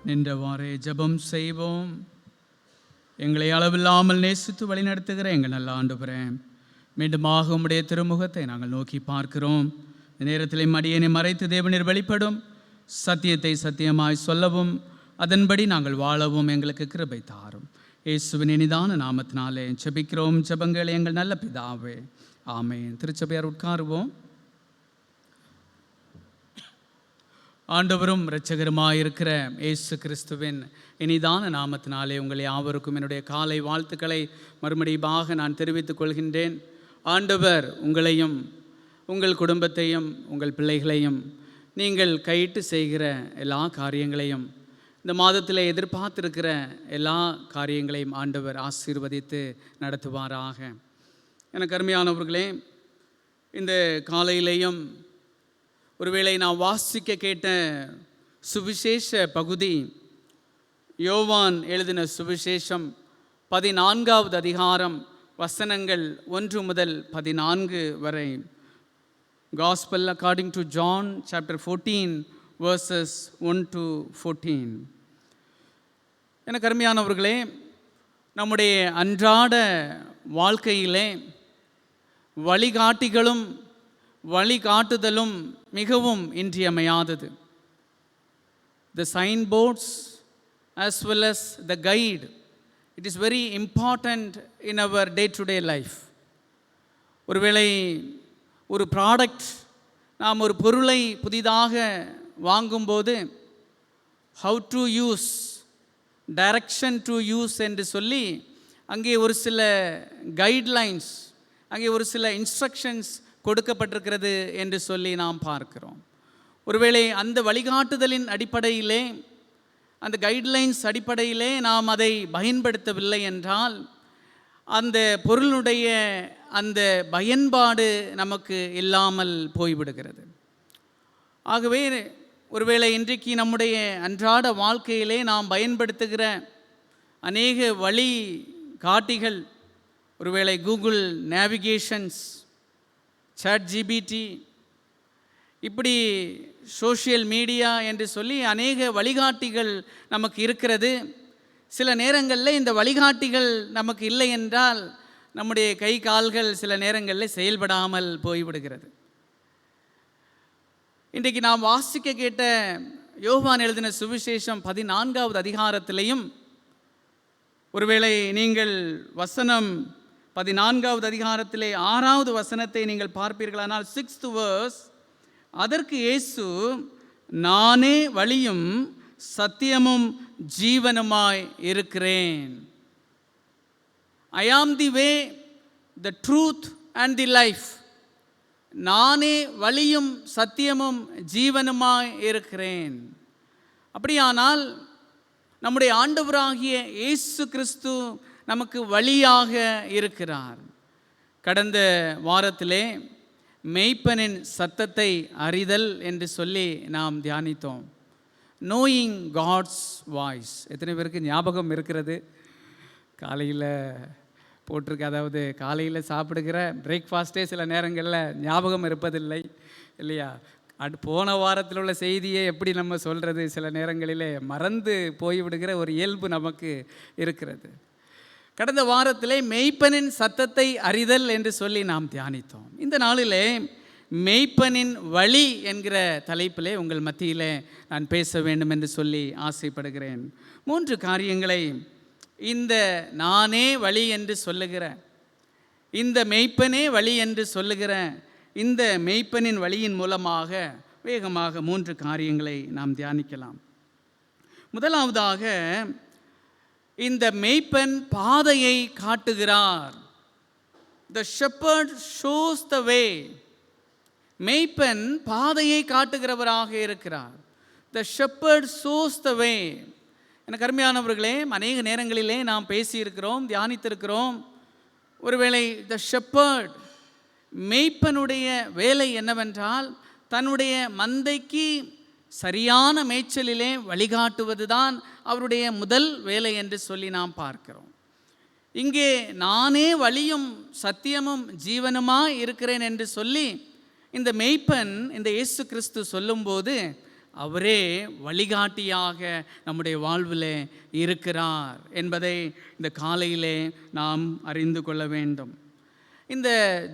நின்றவாறே ஜெபம் செய்வோம். எங்களை அளவில்லாமல் நேசித்து வழிநடத்துகிற எங்கள் நல்ல ஆண்டவரே, மீண்டுமாக உம்முடைய திருமுகத்தை நாங்கள் நோக்கி பார்க்கிறோம். இந்த நேரத்தில் மடியனை மறைத்து தேவனீர் வெளிப்படும், சத்தியத்தை சத்தியமாய் சொல்லவும் அதன்படி நாங்கள் வாழவும் எங்களுக்கு கிருபை தாரும். இயேசுவின் இனிதான நாமத்தினாலே ஜெபிக்கிறோம். ஜெபங்கள் எங்கள் நல்ல பிதாவே, ஆமென். திருச்சபையார் உட்காருவோம். ஆண்டவரும் இரட்சகருமாயிருக்கிற இயேசு கிறிஸ்துவின் இனிதான நாமத்தினாலே உங்கள் யாவருக்கும் என்னுடைய காலை வாழ்த்துக்களை மறுபடியாக நான் தெரிவித்துக் கொள்கின்றேன். ஆண்டவர் உங்களையும் உங்கள் குடும்பத்தையும் உங்கள் பிள்ளைகளையும் நீங்கள் கையிட்டு செய்கிற எல்லா காரியங்களையும், இந்த மாதத்தில் எதிர்பார்த்திருக்கிற எல்லா காரியங்களையும் ஆண்டவர் ஆசீர்வதித்து நடத்துவாராக. எனக்கு அருமையானவர்களே, இந்த காலையிலேயும் ஒருவேளை நான் வாசிக்க கேட்ட சுவிசேஷ பகுதி யோவான் எழுதின சுவிசேஷம் 14வது அதிகாரம் வசனங்கள் 1 முதல் 14 வரை. Gospel according to John chapter 14 verses 1 to 14. எனக்கு அருமையானவர்களே, நம்முடைய அன்றாட வாழ்க்கையிலே வழிகாட்டிகளும் வழிகாட்டுதலும் மிகவும் இன்றியமையாதது. The signboards as well as the guide, it is very important in our day-to-day life. ஒருவேளை ஒரு ப்ராடக்ட், நாம் ஒரு பொருளை புதிதாக வாங்கும்போது how to use, direction to use என்று சொல்லி அங்கே ஒரு சில கைட்லைன்ஸ், அங்கே ஒரு சில இன்ஸ்ட்ரக்ஷன்ஸ் கொடுக்கப்பட்டிருக்கிறது என்று சொல்லி நாம் பார்க்கிறோம். ஒருவேளை அந்த வழிகாட்டுதலின் அடிப்படையிலே, அந்த கைட்லைன்ஸ் அடிப்படையிலே நாம் அதை பயன்படுத்தவில்லை என்றால் அந்த பொருளுடைய அந்த பயன்பாடு நமக்கு இல்லாமல் போய்விடுகிறது. ஆகவே ஒருவேளை இன்றைக்கு நம்முடைய அன்றாட வாழ்க்கையிலே நாம் பயன்படுத்துகிற அநேக வழி காட்டிகள், ஒருவேளை கூகுள் நேவிகேஷன்ஸ், ChatGPT, இப்படி சோஷியல் மீடியா என்று சொல்லி அநேக வழிகாட்டிகள் நமக்கு இருக்கிறது. சில நேரங்களில் இந்த வழிகாட்டிகள் நமக்கு இல்லை என்றால் நம்முடைய கை கால்கள் சில நேரங்களில் செயல்படாமல் போய்விடுகிறது. இன்றைக்கு நாம் வாசிக்க கேட்ட யோவான் எழுதின சுவிசேஷம் 14வது அதிகாரத்திலையும் ஒருவேளை நீங்கள் வசனம் 14வது அதிகாரத்திலே 6வது வசனத்தை நீங்கள் பார்ப்பீர்களானால் 6th verse, அதற்கு இயேசு, நானே வழியும் சத்தியமும் ஜீவனுமாய் இருக்கிறேன். I am the way, the truth and the life. நானே வழியும் சத்தியமும் ஜீவனுமாய் இருக்கிறேன். அப்படியானால் நம்முடைய ஆண்டவராகிய இயேசு கிறிஸ்து நமக்கு வழியாக இருக்கிறார். கடந்த வாரத்திலே மெய்ப்பனின் சத்தத்தை அறிதல் என்று சொல்லி நாம் தியானித்தோம். Knowing God's voice. எத்தனை பேருக்கு ஞாபகம் இருக்கிறது? காலையில் போட்டிருக்கு, அதாவது காலையில் சாப்பிடுகிற பிரேக்ஃபாஸ்ட்டே சில நேரங்களில் ஞாபகம் இருப்பதில்லை இல்லையா? போன வாரத்தில் உள்ள செய்தியை எப்படி நம்ம சொல்கிறது, சில நேரங்களிலே மறந்து போய்விடுகிற ஒரு இயல்பு நமக்கு இருக்கிறது. கடந்த வாரத்திலே மெய்ப்பனின் சத்தத்தை அறிதல் என்று சொல்லி நாம் தியானித்தோம். இந்த நாளிலே மெய்ப்பனின் வழி என்கிற தலைப்பிலே உங்கள் மத்தியிலே நான் பேச வேண்டும் என்று சொல்லி ஆசைப்படுகிறேன். 3 காரியங்களை இந்த நானே வழி என்று சொல்லுகிற, இந்த மெய்ப்பனே வழி என்று சொல்லுகிற இந்த மெய்ப்பனின் வழியின் மூலமாக வேகமாக 3 காரியங்களை நாம் தியானிக்கலாம். முதலாவதாக, இந்த மெய்ப்பன் பாதையை காட்டுகிறார். The shepherd shows the way. மெய்ப்பன் பாதையை காட்டுகிறவராக இருக்கிறார். The shepherd shows the way. எனக்கு அருமையானவர்களே, அநேக நேரங்களிலே நாம் பேசியிருக்கிறோம், தியானித்திருக்கிறோம். ஒருவேளை the shepherd, மெய்ப்பனுடைய வேலை என்னவென்றால் தன்னுடைய மந்தைக்கு சரியான மேய்ச்சலிலே வழிகாட்டுவது தான் அவருடைய முதல் வேலை என்று சொல்லி நாம் பார்க்கிறோம். இங்கே நானே வழியும் சத்தியமும் ஜீவனுமாய் இருக்கிறேன் என்று சொல்லி இந்த மெய்ப்பன், இந்த இயேசு கிறிஸ்து சொல்லும்போது அவரே வழிகாட்டியாக நம்முடைய வாழ்வில் இருக்கிறார் என்பதை இந்த காலையிலே நாம் அறிந்து கொள்ள வேண்டும். இந்த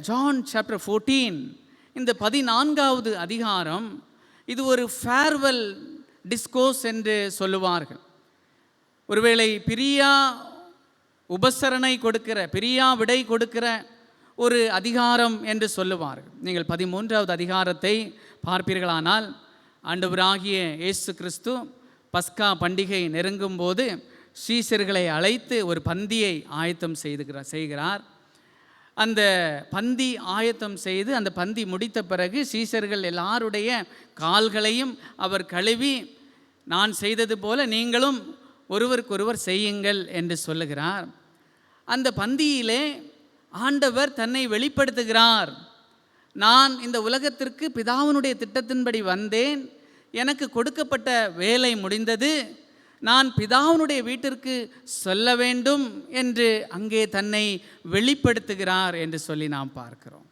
ஜான் சாப்டர் 14, இந்த 14வது அதிகாரம், இது ஒரு ஃபேர்வெல் டிஸ்கோர்ஸ் என்று சொல்லுவார்கள். ஒருவேளை பிரியா உபசரணை கொடுக்கிற, பிரியா விடை கொடுக்கிற ஒரு அதிகாரம் என்று சொல்லுவார்கள். நீங்கள் 13வது அதிகாரத்தை பார்ப்பீர்களானால், ஆண்டவராகிய இயேசு கிறிஸ்து பஸ்கா பண்டிகை நெருங்கும் போது சீஷர்களை அழைத்து ஒரு பந்தியை ஆயத்தம் செய்கிறார். அந்த பந்தி ஆயத்தம் செய்து அந்த பந்தி முடித்த பிறகு சீஷர்கள் எல்லாருடைய கால்களையும் அவர் கழுவி, நான் செய்தது போல நீங்களும் ஒருவருக்கொருவர் செய்யுங்கள் என்று சொல்லுகிறார். அந்த பந்தியிலே ஆண்டவர் தன்னை வெளிப்படுத்துகிறார். நான் இந்த உலகத்திற்கு பிதாவினுடைய திட்டத்தின்படி வந்தேன், எனக்கு கொடுக்கப்பட்ட வேலை முடிந்தது, நான் பிதாவினுடைய வீட்டிற்கு சொல்ல வேண்டும் என்று அங்கே தன்னை வெளிப்படுத்துகிறார் என்று சொல்லி நாம் பார்க்கிறோம்.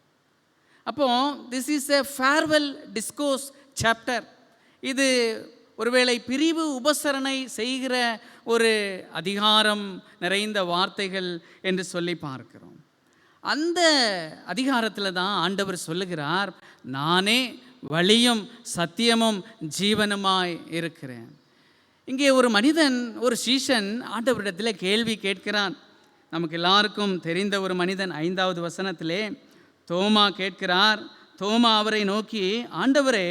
அப்போ this is a farewell discourse chapter. இது ஒருவேளை பிரிவு உபசரணை செய்கிற ஒரு அதிகாரம் நிறைந்த வார்த்தைகள் என்று சொல்லி பார்க்கிறோம். அந்த அதிகாரத்தில் தான் ஆண்டவர் சொல்லுகிறார், நானே வழியும் சத்தியமும் ஜீவனுமாய் இருக்கிறேன். இங்கே ஒரு மனிதன், ஒரு சீஷன் ஆண்டவரிடத்தில் கேள்வி கேட்கிறான். நமக்கு எல்லாருக்கும் தெரிந்த ஒரு மனிதன். 5வது வசனத்திலே தோமா கேட்கிறார். தோமா அவரை நோக்கி, ஆண்டவரே,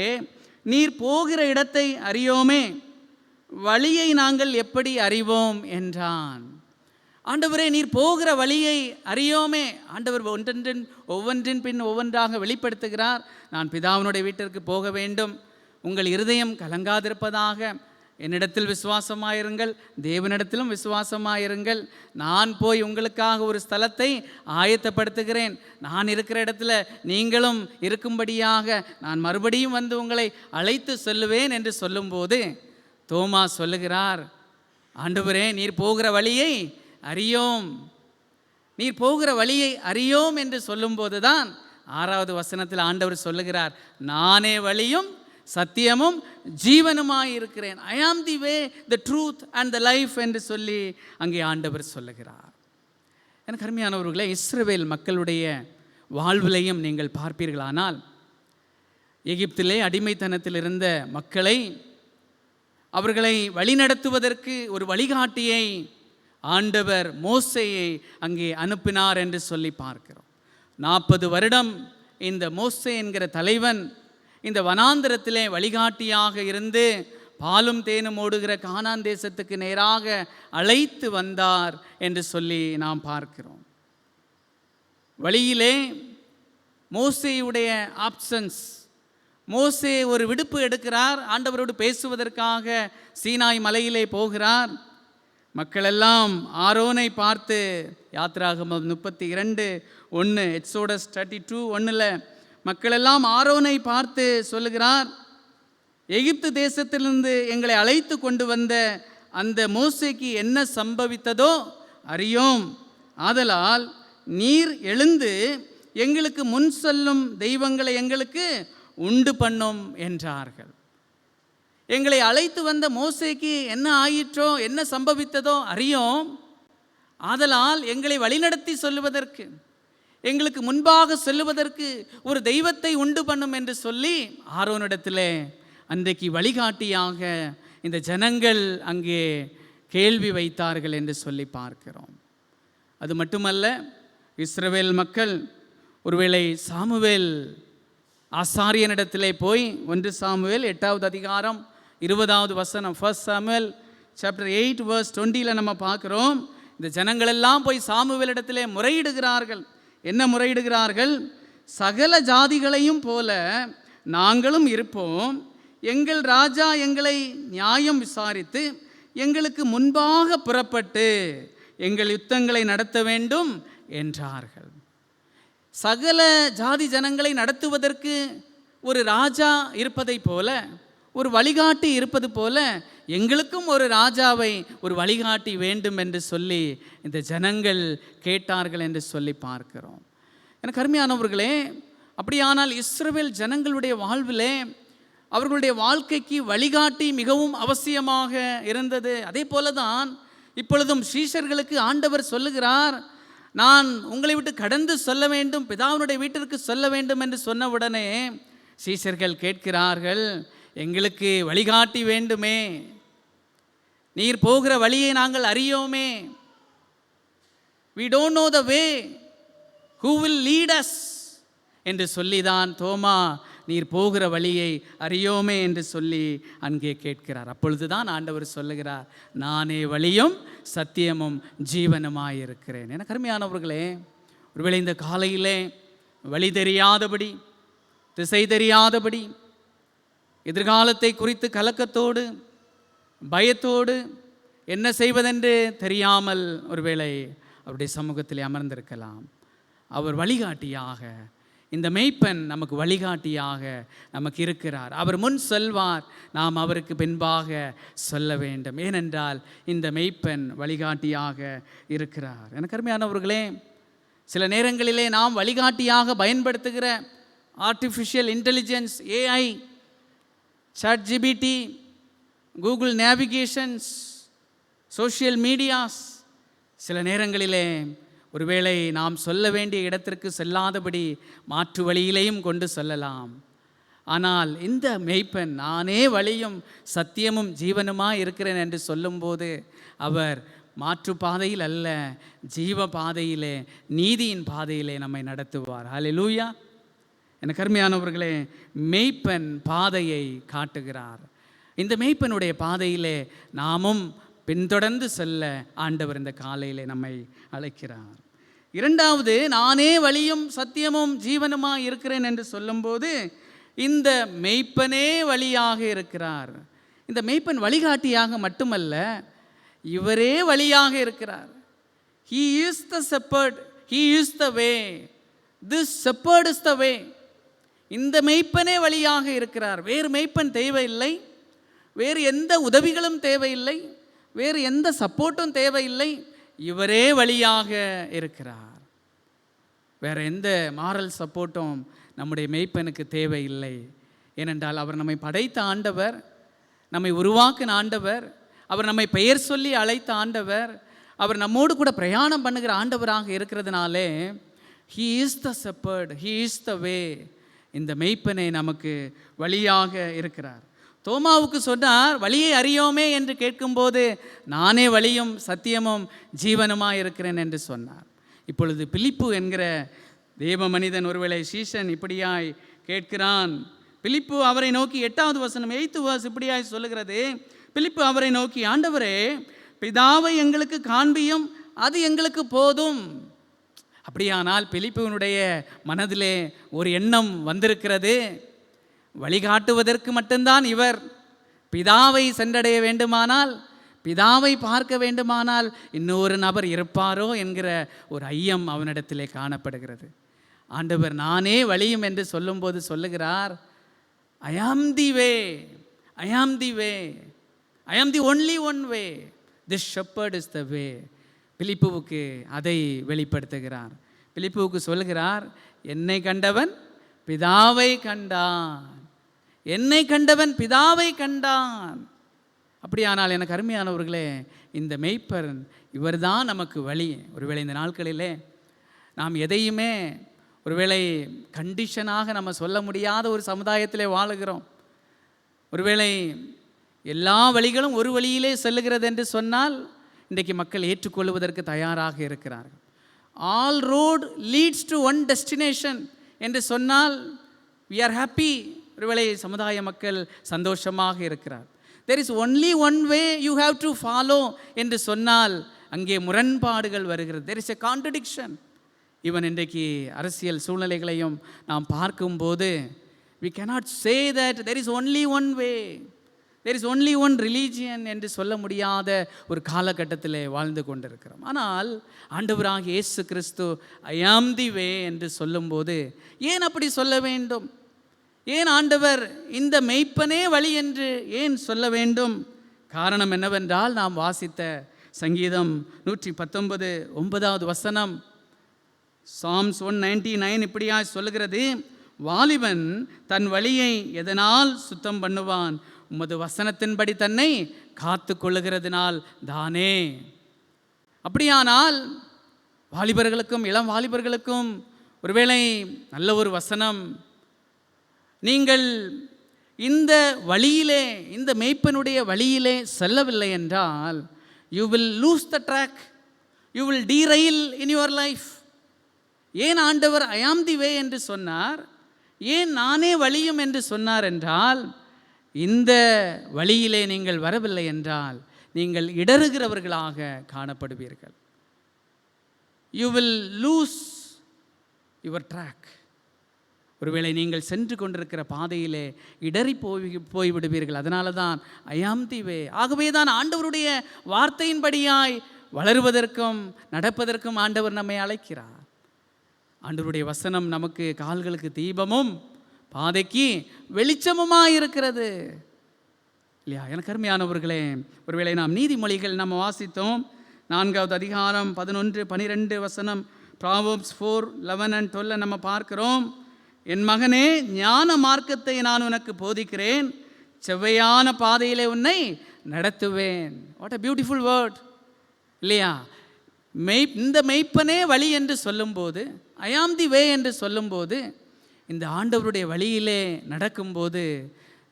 நீர் போகிற இடத்தை அறியோமே, வழியை நாங்கள் எப்படி அறிவோம் என்றான். ஆண்டவரே, நீர் போகிற வழியை அறியோமே. ஆண்டவர் ஒவ்வொன்றின் பின் ஒவ்வொன்றாக வெளிப்படுத்துகிறார். நான் பிதாவினுடைய வீட்டிற்கு போக வேண்டும், உங்கள் இருதயம் கலங்காதிருப்பதாக, என்னிடத்தில் விசுவாசமாயிருங்கள், தேவனிடத்திலும் விசுவாசமாயிருங்கள். நான் போய் உங்களுக்காக ஒரு ஸ்தலத்தை ஆயத்தப்படுத்துகிறேன். நான் இருக்கிற இடத்துல நீங்களும் இருக்கும்படியாக நான் மறுபடியும் வந்து உங்களை அழைத்து சொல்லுவேன் என்று சொல்லும்போது தோமா சொல்லுகிறார், ஆண்டவரே, நீர் போகிற வழியை அறியோம். நீர் போகிற வழியை அறியோம் என்று சொல்லும்போது தான் 6வது வசனத்தில் ஆண்டவர் சொல்லுகிறார், நானே வழியும் சத்தியமும் ஜீவனுமாய் இருக்கிறேன். I am the way, the truth and the life என்று சொல்லி அங்கே ஆண்டவர் சொல்லுகிறார். எனக்கு அருமையானவர்களே, இஸ்ரவேல் மக்களுடைய வாழ்விலையும் நீங்கள் பார்ப்பீர்களானால், எகிப்திலே அடிமைத்தனத்தில் இருந்த மக்களை, அவர்களை வழிநடத்துவதற்கு ஒரு வழிகாட்டியை ஆண்டவர் மோசேயை அங்கே அனுப்பினார் என்று சொல்லி பார்க்கிறோம். 40 வருடம் இந்த மோசே என்கிற தலைவன் இந்த வனாந்திரத்திலே வழிகாட்டியாக இருந்து பாலும் தேனும் ஓடுகிற கானான் தேசத்துக்கு நேராக அழைத்து வந்தார் என்று சொல்லி நாம் பார்க்கிறோம். வழியிலே மோசேயுடைய ஆப்சன்ஸ், மோசே ஒரு விடுப்பு எடுக்கிறார். ஆண்டவரோடு பேசுவதற்காக சீனாய் மலையிலே போகிறார். மக்களெல்லாம் ஆரோனை பார்த்து, யாத்ராகமம் 32:1, எக்ஸோடஸ் 32:1 மக்களெல்லாம் ஆரோனை பார்த்து சொல்லுகிறார், எகிப்து தேசத்திலிருந்து எங்களை அழைத்து கொண்டு வந்த அந்த மோசேக்கு என்ன சம்பவித்ததோ அறியோம். ஆதலால் நீர் எழுந்து எங்களுக்கு முன் சொல்லும் தெய்வங்களை எங்களுக்கு உண்டு பண்ணும் என்றார்கள். எங்களை அழைத்து வந்த மோசேக்கு என்ன ஆயிற்றோ, என்ன சம்பவித்ததோ அறியோம். ஆதலால் எங்களை வழிநடத்தி சொல்லுவதற்கு, எங்களுக்கு முன்பாக சொல்லுவதற்கு ஒரு தெய்வத்தை உண்டு பண்ணும் என்று சொல்லி ஆரோனிடத்திலே அன்றைக்கு வழிகாட்டியாக இந்த ஜனங்கள் அங்கே கேள்வி வைத்தார்கள் என்று சொல்லி பார்க்கிறோம். அது மட்டுமல்ல, இஸ்ரவேல் மக்கள் ஒருவேளை சாமுவேல் ஆசாரியனிடத்திலே போய் 1 சாமுவேல் 8வது அதிகாரம் 20வது வசனம், 1 சாமுவேல் சாப்டர் 8 verse 20 நம்ம பார்க்கிறோம். இந்த ஜனங்கள் எல்லாம் போய் சாமுவேலிடத்திலே முறையிடுகிறார்கள். என்ன முறையிடுகிறார்கள்? சகல ஜாதிகளையும் போல நாங்களும் இருப்போம், எங்கள் ராஜா எங்களை நியாயம் விசாரித்து எங்களுக்கு முன்பாக புறப்பட்டு எங்கள் யுத்தங்களை நடத்த வேண்டும் என்றார்கள். சகல ஜாதி ஜனங்களை நடத்துவதற்கு ஒரு ராஜா இருப்பதை போல, ஒரு வழிகாட்டி இருப்பது போல, எங்களுக்கும் ஒரு ராஜாவை, ஒரு வழிகாட்டி வேண்டும் என்று சொல்லி இந்த ஜனங்கள் கேட்டார்கள் என்று சொல்லி பார்க்கிறோம். எனக்கு அருமையானவர்களே, அப்படியானால் இஸ்ரவேல் ஜனங்களுடைய வாழ்விலே அவர்களுடைய வாழ்க்கைக்கு வழிகாட்டி மிகவும் அவசியமாக இருந்தது. அதே போல தான் இப்பொழுதும் சீஷர்களுக்கு ஆண்டவர் சொல்லுகிறார், நான் உங்களை விட்டு கடந்து சொல்ல வேண்டும், பிதாவினுடைய வீட்டிற்கு சொல்ல வேண்டும் என்று சொன்னவுடனே சீஷர்கள் கேட்கிறார்கள், எங்களுக்கு வழிகாட்டி வேண்டுமே, நீர் போகிற வழியை நாங்கள் அறியோமே. we don't know the way, who will lead us என்று சொல்லிதான் தோமா நீர் போகிற வழியை அறியோமே என்று சொல்லி அங்கே கேட்கிறார். அப்பொழுதுதான் ஆண்டவர் சொல்லுகிறார், நானே வழியும் சத்தியமும் ஜீவனுமாயிருக்கிறேன். எனக்கு அருமையானவர்களே, ஒருவேளை இந்த காலையிலே வழி தெரியாதபடி, திசை தெரியாதபடி, எதிர்காலத்தை குறித்து கலக்கத்தோடு பயத்தோடு என்ன செய்வதென்று தெரியாமல் ஒருவேளை அவருடைய சமூகத்தில் அமர்ந்திருக்கலாம். அவர் வழிகாட்டியாக, இந்த மெய்ப்பன் நமக்கு வழிகாட்டியாக நமக்கு இருக்கிறார். அவர் முன் செல்வார், நாம் அவருக்கு பின்பாக சொல்ல வேண்டும். ஏனென்றால் இந்த மெய்ப்பன் வழிகாட்டியாக இருக்கிறார். எனக்கு அருமையானவர்களே, சில நேரங்களிலே நாம் வழிகாட்டியாக பயன்படுத்துகிற artificial intelligence, AI, ChatGPT, Google navigations, social medias, சில நேரங்களிலே ஒருவேளை நாம் சொல்ல வேண்டிய இடத்திற்கு செல்லாதபடி மாற்று வழியிலேயும் கொண்டு செல்லலாம். ஆனால் இந்த மெய்ப்பன் நானே வழியும் சத்தியமும் ஜீவனுமாய் இருக்கிறேன் என்று சொல்லும்போது அவர் மாற்று பாதையில் அல்ல, ஜீவ பாதையிலே, நீதியின் பாதையிலே நம்மை நடத்துவார். ஹல்லேலூயா. எனக்கு அருமையானவர்களே, மெய்ப்பன் பாதையை காட்டுகிறார். இந்த மெய்ப்பனுடைய பாதையிலே நாமும் பின்தொடர்ந்து செல்ல ஆண்டவர் இந்த காலையிலே நம்மை அழைக்கிறார். இரண்டாவது, நானே வழியும் சத்தியமும் ஜீவனுமாய் இருக்கிறேன் என்று சொல்லும்போது இந்த மெய்ப்பனே வழியாக இருக்கிறார். இந்த மெய்ப்பன் வழிகாட்டியாக மட்டுமல்ல, இவரே வழியாக இருக்கிறார். He is the shepherd, he is the way, this shepherd is the way. இந்த மெய்ப்பனே வழியாக இருக்கிறார். வேறு மெய்ப்பன் தேவையில்லை, வேறு எந்த உதவிகளும் தேவையில்லை, வேறு எந்த சப்போர்ட்டும் தேவையில்லை. இவரே வழியாக இருக்கிறார். வேறு எந்த மாரல் சப்போர்ட்டும் நம்முடைய மெய்ப்பனுக்கு தேவையில்லை. ஏனென்றால் அவர் நம்மை படைத்த ஆண்டவர், நம்மை உருவாக்கின ஆண்டவர், அவர் நம்மை பெயர் சொல்லி அழைத்த ஆண்டவர், அவர் நம்மோடு கூட பிரயாணம் பண்ணுகிற ஆண்டவராக இருக்கிறதுனாலே He is the shepherd, He is the way. இந்த மெய்ப்பனை நமக்கு வழியாக இருக்கிறார். தோமாவுக்கு சொன்னார், வழியை அறியோமே என்று கேட்கும்போது நானே வழியும் சத்தியமும் ஜீவனுமாய் இருக்கிறேன் என்று சொன்னார். இப்பொழுது பிலிப்பு என்கிற தேவ மனிதன், ஒருவேளை சீஷன் இப்படியாய் கேட்கிறான். பிலிப்பு அவரை நோக்கி 8வது வசனம் 8th verse இப்படியாய் சொல்லுகிறது, பிலிப்பு அவரை நோக்கி, ஆண்டவரே, பிதாவை எங்களுக்கு காண்பியும், அது எங்களுக்கு போதும். அப்படியானால் பிலிப்புவினுடைய மனதிலே ஒரு எண்ணம் வந்திருக்கிறது, வழிகாட்டுவதற்கு மட்டும்தான் இவர், பிதாவை சென்றடைய வேண்டுமானால், பிதாவை பார்க்க வேண்டுமானால் இன்னொரு நபர் இருப்பாரோ என்கிற ஒரு ஐயம் அவனிடத்திலே காணப்படுகிறது. ஆண்டவர் நானே வழியும் என்று சொல்லும்போது சொல்லுகிறார், ஐ am the way, I am the way, I am the only one way, this shepherd is the way. பிலிப்புவுக்கு அதை வெளிப்படுத்துகிறார். பிலிப்புவுக்கு சொல்லுகிறார், என்னை கண்டவன் பிதாவை கண்டான், என்னை கண்டவன் பிதாவை கண்டான். அப்படியானால் எனக்கு அருமையானவர்களே, இந்த மெய்ப்பன் இவர்தான் நமக்கு வழி. ஒருவேளை இந்த நாட்களிலே நாம் எதையுமே ஒருவேளை கண்டிஷனாக நம்ம சொல்ல முடியாத ஒரு சமுதாயத்திலே வாழுகிறோம். ஒருவேளை எல்லா வழிகளும் ஒரு வழியிலே செல்லுகிறது என்று சொன்னால் இன்றைக்கு மக்கள் ஏற்றுக்கொள்வதற்கு தயாராக இருக்கிறார்கள். All road leads to one destination என்று சொன்னால் we are happy. ஒருவேளை சமுதாய மக்கள் சந்தோஷமாக இருக்கிறார். there is only one way you have to follow என்று சொன்னால் அங்கே முரண்பாடுகள் வருகிறது. there is a contradiction. Even இன்றைக்கு அரசியல் சூழ்நிலைகளையும் நாம் பார்க்கும்போது we cannot say that there is only one way, there is only one religion என்று சொல்ல முடியாத ஒரு காலகட்டத்தில் வாழ்ந்து கொண்டிருக்கிறோம். ஆனால் ஆண்டவராகிய இயேசு கிறிஸ்து ஐ ஆம் தி வே என்று சொல்லும்போது ஏன் அப்படி சொல்ல வேண்டும்? ஏன் ஆண்டவர் இந்த மெய்ப்பனே வழி என்று ஏன் சொல்ல வேண்டும்? காரணம் என்னவென்றால், நாம் வாசித்த சங்கீதம் 119 9வது வசனம், Psalms 199 இப்படியா சொல்லுகிறது, வாலிபன் தன் வழியை எதனால் சுத்தம் பண்ணுவான்? உமது வசனத்தின்படி தன்னை காத்து கொள்ளுகிறதுனால் தானே. அப்படியானால் வாலிபர்களுக்கும் இளம் வாலிபர்களுக்கும் ஒருவேளை நல்ல ஒரு வசனம், நீங்கள் இந்த வழியிலே, இந்த மேய்ப்பனுடைய வழியிலே செல்லவில்லை என்றால் you will lose the track, you will derail in your life. ஏன் ஆண்டவர் ஐ ஆம் தி வே என்று சொன்னார்? ஏன் நானே வழியும் என்று சொன்னார் என்றால், இந்த வழியிலே நீங்கள் வரவில்லை என்றால் நீங்கள் இடறுகிறவர்களாக காணப்படுவீர்கள். You will lose your track. ஒருவேளை நீங்கள் சென்று கொண்டிருக்கிற பாதையிலே இடறி போய்விடுவீர்கள். அதனால தான் ஐ ஆம் தி வே. ஆகவே தான் ஆண்டவருடைய வார்த்தையின்படியாய் வளருவதற்கும் நடப்பதற்கும் ஆண்டவர் நம்மை அழைக்கிறார். ஆண்டவருடைய வசனம் நமக்கு கால்களுக்கு தீபமும் பாதைக்கு வெளிச்சமுமாக இருக்கிறது இல்லையா? எனக்கு அருமையானவர்களே, ஒருவேளை நாம் நீதிமொழிகள் நம்ம வாசித்தோம், 4வது அதிகாரம் 11, 12 வசனம், Proverbs 4:11 and 12 நம்ம பார்க்கிறோம். என் மகனே, ஞான மார்க்கத்தை நான் உனக்கு போதிக்கிறேன், செவ்வையான பாதையிலே உன்னை நடத்துவேன். வாட் a beautiful word இல்லையா? இந்த மெய்ப்பனே வழி என்று சொல்லும்போது, ஐ ஆம் தி வே என்று சொல்லும்போது, இந்த ஆண்டவருடைய வழியிலே நடக்கும்போது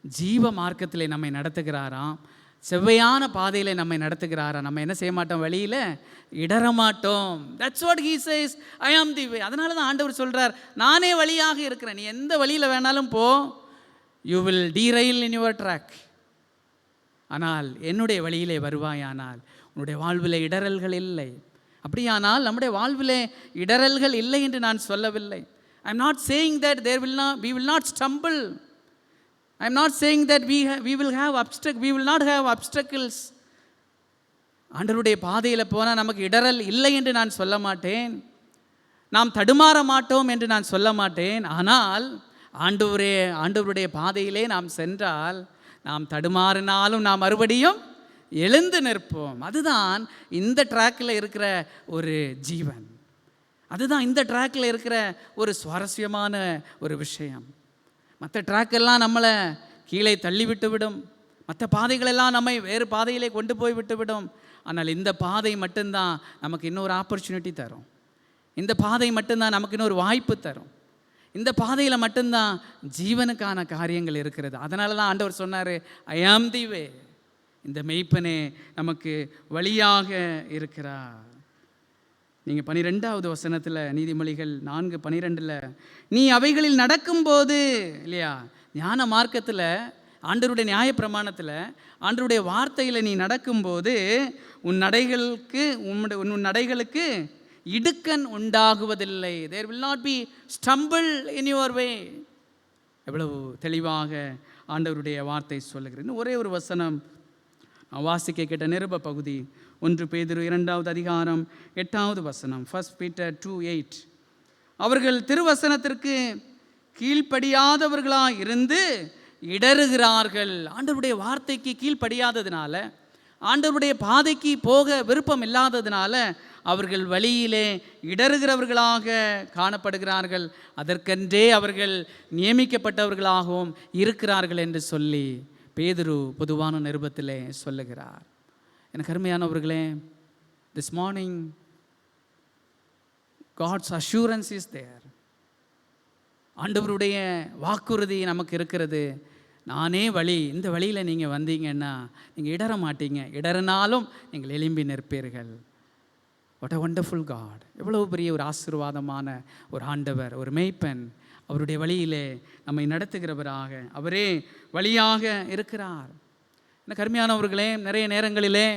ஜீவ மார்க்கத்திலே நம்மை நடத்துகிறாராம், செவ்வையான பாதையிலே நம்மை நடத்துகிறாராம். நம்ம என்ன செய்ய மாட்டோம்? வழியில் இடரமாட்டோம். That's what he says, I am the வே. அதனால தான் ஆண்டவர் சொல்கிறார், நானே வழியாக இருக்கிறேன், நீ எந்த வழியில் வேணாலும் போ, you will derail in your track. ஆனால் என்னுடைய வழியிலே வருவாயானால் உன்னுடைய வாழ்விலே இடரல்கள் இல்லை. அப்படியானால் நம்முடைய வாழ்விலே இடரல்கள் இல்லை என்று நான் சொல்லவில்லை. I am not saying that we will not stumble. I am not saying that we will not have obstacles. ஆண்டவருடைய பாதையில் போனால் நமக்கு இடரல் இல்லை என்று நான் சொல்ல மாட்டேன், நாம் தடுமாற மாட்டோம் என்று நான் சொல்ல மாட்டேன். ஆனால் ஆண்டவருடைய பாதையிலே நாம் சென்றால், நாம் தடுமாறினாலும் நாம் மறுபடியும் எழுந்து நிற்போம். அதுதான் இந்த ட்ராக்கில் இருக்கிற ஒரு ஜீவன், அதுதான் இந்த ட்ராக்கில் இருக்கிற ஒரு சுவாரஸ்யமான ஒரு விஷயம். மற்ற ட்ராக்கெல்லாம் நம்மளை கீழே தள்ளி விட்டு விடும், மற்ற பாதைகளெல்லாம் நம்மை வேறு பாதையிலே கொண்டு போய் விட்டு விடும். ஆனால் இந்த பாதை மட்டும்தான் நமக்கு இன்னொரு ஆப்பர்ச்சுனிட்டி தரும், இந்த பாதை மட்டும்தான் நமக்கு இன்னொரு வாய்ப்பு தரும், இந்த பாதையில் மட்டும்தான் ஜீவனுக்கான காரியங்கள் இருக்கிறது. அதனால தான் ஆண்டவர் சொன்னார், ஐ ஆம் தி வே. இந்த மெய்ப்பனே நமக்கு வழியாக இருக்கிறார். நீங்கள் 12வது வசனத்தில், நீதிமொழிகள் 4:12, நீ அவைகளில் நடக்கும்போது இல்லையா, ஞான மார்க்கத்தில், ஆண்டவருடைய நியாய பிரமாணத்தில், ஆண்டவருடைய வார்த்தையில் நீ நடக்கும்போது உன் நடைகளுக்கு இடுக்கண் உண்டாகுவதில்லை. There will not be stumble in your way. எவ்வளவு தெளிவாக ஆண்டவருடைய வார்த்தை சொல்லுகிறது. இன்னும் ஒரே ஒரு வசனம் வாசிக்க கேட்ட நிருப பகுதி, 1 பேதுரு 2வது அதிகாரம் 8வது வசனம், 1 Peter 2:8. அவர்கள் திருவசனத்திற்கு கீழ்ப்படியாதவர்களாக இருந்து இடறுகிறார்கள். ஆண்டவருடைய வார்த்தைக்கு கீழ்ப்படியாததுனால, ஆண்டவருடைய பாதைக்கு போக விருப்பம் இல்லாததுனால அவர்கள் வழியிலே இடறுகிறவர்களாக காணப்படுகிறார்கள். அதற்கென்றே அவர்கள் நியமிக்கப்பட்டவர்களாகவும் இருக்கிறார்கள் என்று சொல்லி பேதுரு பொதுவான நிருபத்திலே சொல்லுகிறார். எனக்கு அருமையானவர்களே, this morning God's assurance is there. ஆண்டவருடைய வாக்குறுதி நமக்கு இருக்கிறது, நானே வழி, இந்த வழியில் நீங்கள் வந்தீங்கன்னா நீங்கள் இடற மாட்டீங்க, இடறினாலும் நீங்கள் எழும்பி நிற்பீர்கள். What a wonderful God! எவ்வளவு பெரிய ஒரு ஆசீர்வாதமான ஒரு ஆண்டவர், ஒரு மேய்ப்பன். அவருடைய வழியிலே நம்மை நடத்துகிறவராக அவரே வழியாக இருக்கிறார். எனக்கு அருமையானவர்களே, நிறைய நேரங்களிலே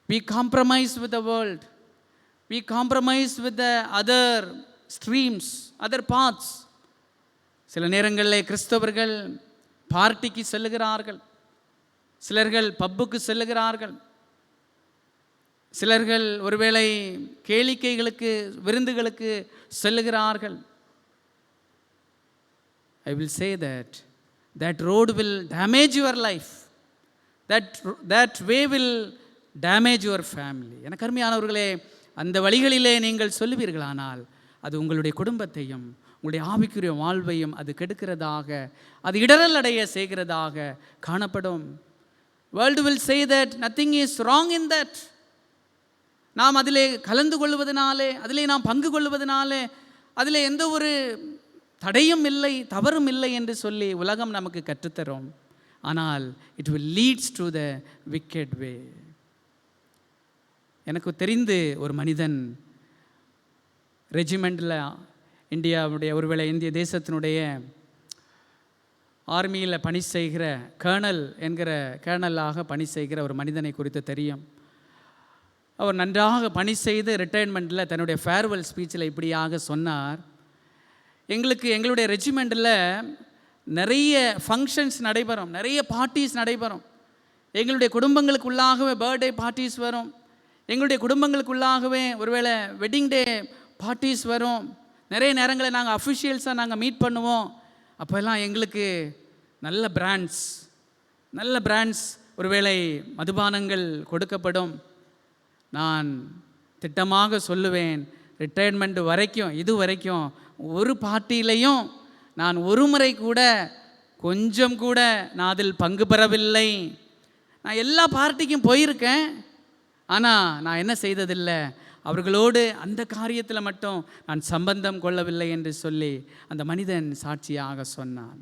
we compromise with the world, we compromise with the other streams, other paths. சில நேரங்களில் கிறிஸ்தவர்கள் பார்ட்டிக்கு செல்லுகிறார்கள், சிலர்கள் பப்புக்கு செல்லுகிறார்கள், சிலர்கள் ஒருவேளை கேளிக்கைகளுக்கு விருந்துகளுக்கு செல்லுகிறார்கள். I will say that road will damage your life, that way will damage your family. எனக்கு அருமையானவர்களே, அந்த வழிகளிலே நீங்கள் சொல்லுவீர்களானால் அது உங்களுடைய குடும்பத்தையும் உங்களுடைய ஆவிக்குரிய வாழ்வையும் அது கெடுக்கிறதாக, அது இடரல் அடைய செய்கிறதாக காணப்படும். World will say that nothing is wrong in that. நாம் அதிலே கலந்து கொள்வதனாலே, அதிலே நாம் பங்கு கொள்வதனாலே அதிலே எந்த ஒரு தடையும் இல்லை, தவறும் இல்லை என்று சொல்லி உலகம் நமக்கு கற்றுத்தரும். ஆனால் it will leads to the wicked way. எனக்கு தெரிந்து ஒரு மனிதன் ரெஜிமெண்டில், இந்தியாவுடைய, ஒருவேளை இந்திய தேசத்தினுடைய ஆர்மியில் பணி செய்கிற கேர்னலாக பணி செய்கிற ஒரு மனிதனை குறித்து தெரியும். அவர் நன்றாக பணி செய்து ரிட்டையர்மெண்ட்டில் தன்னுடைய ஃபேர்வெல் ஸ்பீச்சில் இப்படியாக சொன்னார்: எங்களுடைய ரெஜிமெண்ட்டில் நிறைய ஃபங்க்ஷன்ஸ் நடைபெறும், நிறைய பார்ட்டிஸ் நடைபெறும். எங்களுடைய குடும்பங்களுக்குள்ளாகவே பர்த்டே பார்ட்டிஸ் வரும், எங்களுடைய குடும்பங்களுக்குள்ளாகவே ஒருவேளை வெட்டிங் டே பார்ட்டிஸ் வரும். நிறைய நேரங்களில் நாங்கள் அஃபிஷியல்ஸாக நாங்கள் மீட் பண்ணுவோம். அப்போல்லாம் எங்களுக்கு நல்ல பிராண்ட்ஸ் ஒருவேளை மதுபானங்கள் கொடுக்கப்படும். நான் திட்டமாக சொல்லுவேன், ரிட்டையர்மெண்ட் வரைக்கும், இது வரைக்கும் ஒரு பார்ட்டியிலையும் நான் ஒரு முறை கூட, கொஞ்சம் கூட நான் அதில் பங்கு பெறவில்லை. நான் எல்லா பார்ட்டிக்கும் போயிருக்கேன், ஆனால் நான் என்ன செய்ததில்லை, அவர்களோடு அந்த காரியத்தில் மட்டும் நான் சம்பந்தம் கொள்ளவில்லை என்று சொல்லி அந்த மனிதன் சாட்சியாக சொன்னான்.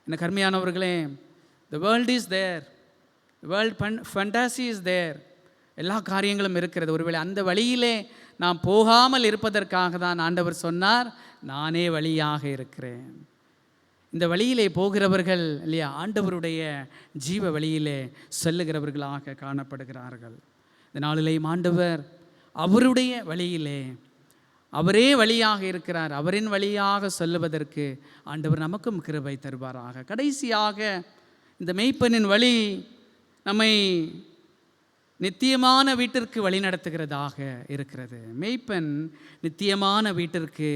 எனக்கு அருமையானவர்களே, the world is there, the world fantasy is there, எல்லா காரியங்களும் இருக்கிறது. ஒருவேளை அந்த வழியிலே நாம் போகாமல் இருப்பதற்காக தான் ஆண்டவர் சொன்னார், நானே வழியாக இருக்கிறேன். இந்த வழியிலே போகிறவர்கள் இல்லையா, ஆண்டவருடைய ஜீவ வழியிலே செல்லுகிறவர்களாக காணப்படுகிறார்கள். இந்த நாளிலேயும் ஆண்டவர் அவருடைய வழியிலே, அவரே வழியாக இருக்கிறார், அவரின் வழியாக சொல்லுவதற்கு ஆண்டவர் நமக்கும் கிருபை தருவாராக. கடைசியாக இந்த மெய்ப்பனின் வழி நம்மை நித்தியமான வீட்டிற்கு வழி நடத்துகிறதாக இருக்கிறது. மெய்ப்பன் நித்தியமான வீட்டிற்கு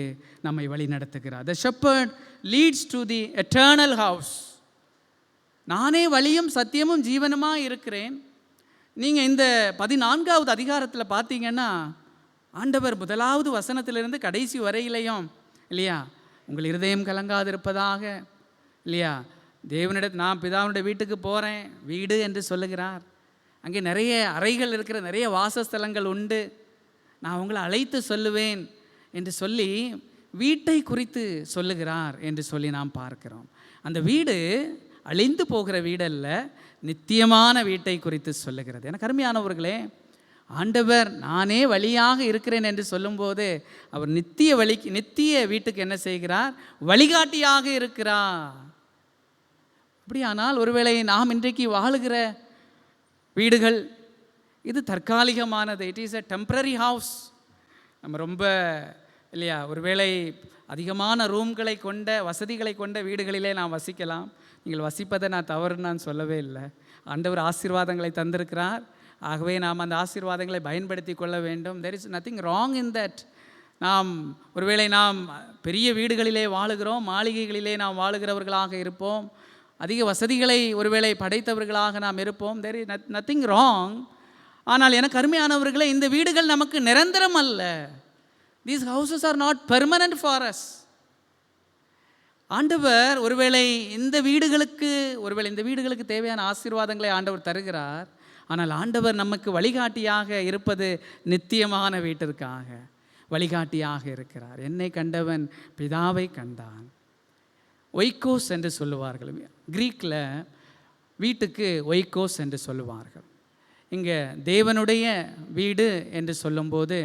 நம்மை வழி நடத்துகிறார். The shepherd leads to the eternal house. நானே வழியும் சத்தியமும் ஜீவனுமாக இருக்கிறேன். நீங்கள் இந்த 14வது அதிகாரத்தில் பார்த்தீங்கன்னா, ஆண்டவர் 1வது வசனத்திலிருந்து கடைசி வரையிலையும் இல்லையா, உங்கள் இருதயம் கலங்காதிருப்பதாக இல்லையா, நான் பிதாவுடைய வீட்டுக்கு போகிறேன், வீடு என்று சொல்லுகிறார். அங்கே நிறைய அறைகள் இருக்கிற, நிறைய வாசஸ்தலங்கள் உண்டு, நான் உங்களை அழைத்து சொல்லுவேன் என்று சொல்லி வீட்டை குறித்து சொல்லுகிறார் என்று சொல்லி நாம் பார்க்கிறோம். அந்த வீடு அழிந்து போகிற வீடல்ல, நித்தியமான வீட்டை குறித்து சொல்லுகிறது. எனக்கு அருமையானவர்களே, ஆண்டவர் நானே வழியாக இருக்கிறேன் என்று சொல்லும்போது அவர் நித்திய வீட்டுக்கு என்ன செய்கிறார்? வழிகாட்டியாக இருக்கிறார். அப்படியானால் ஒருவேளை நாம் இன்றைக்கு வாழுகிற வீடுகள் இது தற்காலிகமானது. It is a temporary house. நம்ம ரொம்ப இல்லையா, ஒருவேளை அதிகமான ரூம்களை கொண்ட, வசதிகளை கொண்ட வீடுகளிலே நாம் வசிக்கலாம். நீங்கள் வசிப்பதை நான் தவறுன்னு நான் சொல்லவே இல்லை. ஆண்டவர் ஆசீர்வாதங்களை தந்திருக்கிறார். ஆகவே நாம் அந்த ஆசீர்வாதங்களை பயன்படுத்தி கொள்ள வேண்டும். There is nothing wrong in that. ஒருவேளை நாம் பெரிய வீடுகளிலே வாழுகிறோம், மாளிகைகளிலே நாம் வாழுகிறவர்களாக இருப்போம், அதிக வசதிகளை ஒருவேளை படைத்தவர்களாக நாம் இருப்போம். There is nothing wrong. ஆனால் எனக்கு அருமையானவர்களே, இந்த வீடுகள் நமக்கு நிரந்தரம் அல்ல. These houses are not permanent for us. ஆண்டவர் ஒருவேளை இந்த வீடுகளுக்கு தேவையான ஆசீர்வாதங்களை ஆண்டவர் தருகிறார். ஆனால் ஆண்டவர் நமக்கு வழிகாட்டியாக இருப்பது நித்தியமான வீட்டிற்காக வழிகாட்டியாக இருக்கிறார். என்னை கண்டவன் பிதாவை கண்டான். ஒய்கோஸ் என்று சொல்லுவார்கள். கிரீக்கில் வீட்டுக்கு ஒய்கோஸ் என்று சொல்லுவார்கள். இங்கே தேவனுடைய வீடு என்று சொல்லும்போது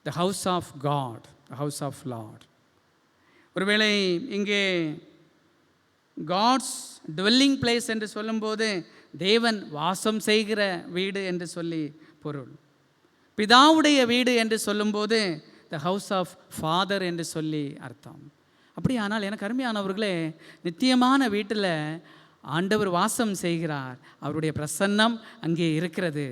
the house of God, the house of Lord. ஒருவேளை இங்கே காட்ஸ் டுவெல்லிங் பிளேஸ் என்று சொல்லும்போது தேவன் வாசம் செய்கிற வீடு என்று சொல்லி பொருள். பிதாவுடைய வீடு என்று சொல்லும்போது த ஹவுஸ் ஆஃப் ஃபாதர் என்று சொல்லி அர்த்தம். அப்படியானால் எனக்கு அருமையானவர்களே, நித்தியமான வீட்டில் ஆண்டவர் வாசம் செய்கிறார். அவருடைய பிரசன்னம் அங்கே இருக்கிறது.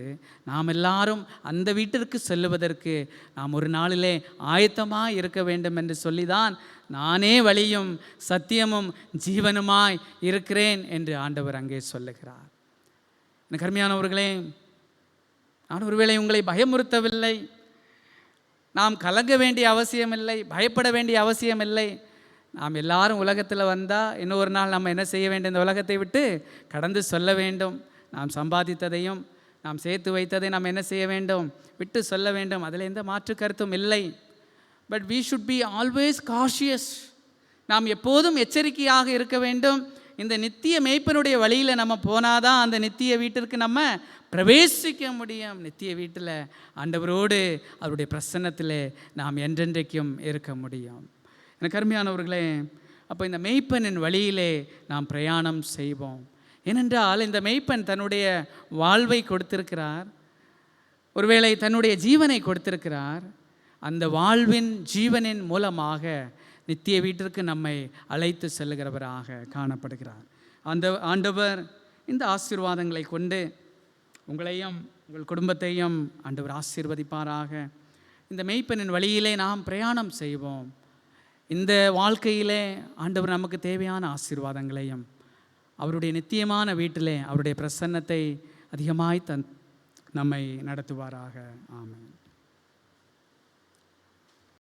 நாம் எல்லாரும் அந்த வீட்டிற்கு செல்லுவதற்கு நாம் ஒரு நாளிலே ஆயத்தமாக இருக்க வேண்டும் என்று சொல்லிதான் நானே வழியும் சத்தியமும் ஜீவனுமாய் இருக்கிறேன் என்று ஆண்டவர் அங்கே சொல்லுகிறார். எனக்கு அருமையானவர்களே, நான் ஒருவேளை உங்களை பயமுறுத்தவில்லை, நாம் கலங்க வேண்டிய அவசியமில்லை, பயப்பட வேண்டிய அவசியமில்லை. நாம் எல்லாரும் உலகத்தில் வந்தால் இன்னொரு நாள் நம்ம என்ன செய்ய வேண்டும்? இந்த உலகத்தை விட்டு கடந்து சொல்ல வேண்டும். நாம் சம்பாதித்ததையும் நாம் சேர்த்து வைத்ததை நாம் என்ன செய்ய வேண்டும்? விட்டு சொல்ல வேண்டும். அதில் எந்த மாற்று கருத்தும் இல்லை. But we should be always cautious. நாம் எப்போதும் எச்சரிக்கையாக இருக்க வேண்டும். இந்த நித்திய மேய்ப்பனுடைய வழியில் நம்ம போனாதான் அந்த நித்திய வீட்டிற்கு நம்ம பிரவேசிக்க முடியும். நித்திய வீட்டில் ஆண்டவரோடு அவருடைய பிரசன்னத்தில் நாம் என்றென்றைக்கும் இருக்க முடியும். எனக்கு அருமையானவர்களே, அப்போ இந்த மேய்ப்பனின் வழியிலே நாம் பிரயாணம் செய்வோம். ஏனென்றால் இந்த மேய்ப்பன் தன்னுடைய வாழ்வை கொடுத்திருக்கிறார், ஒருவேளை தன்னுடைய ஜீவனை கொடுத்திருக்கிறார். அந்த வாழ்வின் ஜீவனின் மூலமாக நித்திய வீட்டிற்கு நம்மை அழைத்து செல்லுகிறவராக காணப்படுகிறார். அந்த ஆண்டவர் இந்த ஆசீர்வாதங்களை கொண்டு உங்களையும் உங்கள் குடும்பத்தையும் ஆண்டவர் ஆசீர்வதிப்பாராக. இந்த மேய்ப்பனின் வழியிலே நாம் பிரயாணம் செய்வோம். இந்த வாழ்க்கையிலே ஆண்டவர் நமக்கு தேவையான ஆசீர்வாதங்களையும் அவருடைய நித்தியமான வீட்டிலே அவருடைய பிரசன்னத்தை அதிகமாய் நம்மை நடத்துவாராக. ஆமென்.